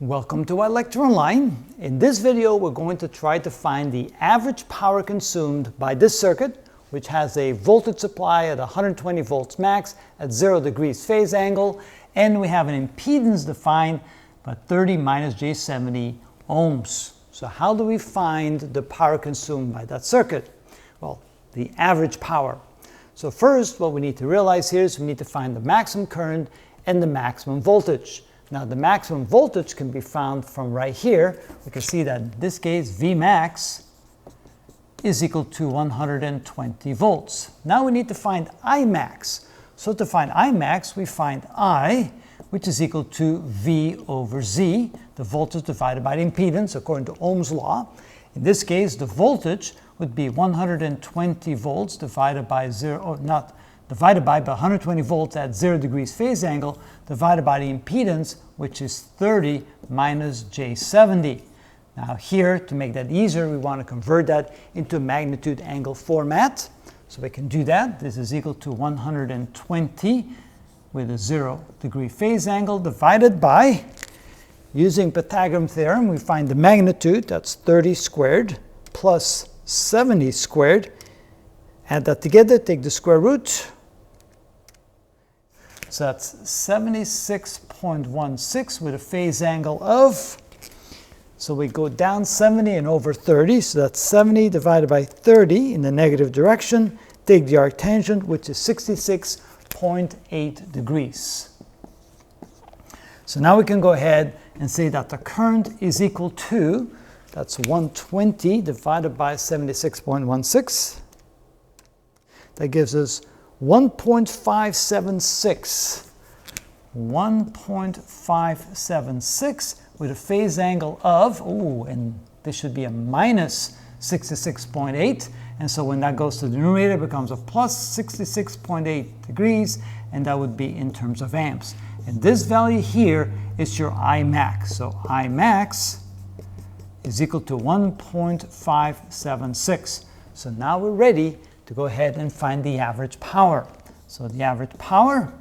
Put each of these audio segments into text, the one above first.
Welcome to our lecture online. In this video, we're going to try to find the average power consumed by this circuit, which has a voltage supply at 120 volts max at 0 degrees phase angle, and we have an impedance defined by 30 minus J70 ohms. So how do we find the power consumed by that circuit? Well, the average power. So first, what we need to realize here is we need to find the maximum current and the maximum voltage. Now the maximum voltage can be found from right here. We can see that in this case Vmax is equal to 120 volts. Now we need to find Imax. So to find Imax, we find I, which is equal to V over Z, the voltage divided by the impedance according to Ohm's law. In this case, the voltage would be 120 volts divided by 120 volts at 0 degrees phase angle, divided by the impedance, which is 30 minus J70. Now here, to make that easier, we want to convert that into magnitude angle format. So we can do that. This is equal to 120 with a 0 degree phase angle divided by, using Pythagorean theorem, we find the magnitude, that's 30 squared plus 70 squared. Add that together, take the square root. So that's 76.16 with a phase angle of, so we go down 70 and over 30, so that's 70 divided by 30 in the negative direction. Take the arctangent, which is 66.8 degrees. So now we can go ahead and say that the current is equal to, that's 120 divided by 76.16. That gives us 1.576. 1.576 with a phase angle of, and this should be a minus 66.8. And so when that goes to the numerator, it becomes a plus 66.8 degrees, and that would be in terms of amps. And this value here is your Imax. So Imax is equal to 1.576. So now we're ready to go ahead and find the average power. So the average power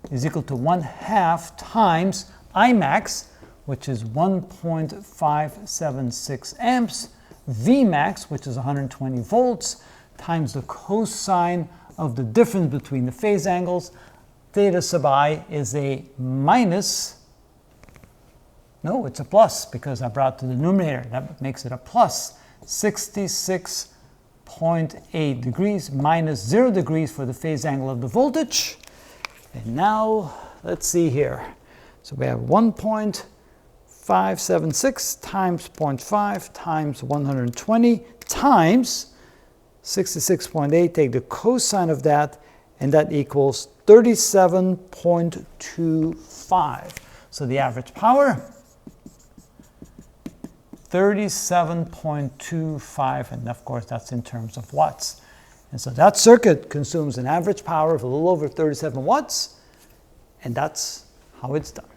is equal to 1/2 times Imax, which is 1.576 amps, Vmax, which is 120 volts, times the cosine of the difference between the phase angles. Theta sub I is a minus, no, it's a plus because I brought to the numerator. That makes it a plus 66.8 degrees minus 0 degrees for the phase angle of the voltage. And now let's see here. So we have 1.576 times 0.5 times 120 times 66.8. Take the cosine of that, and that equals 37.25. So the average power, 37.25, and of course that's in terms of watts. And so that circuit consumes an average power of a little over 37 watts, and that's how it's done.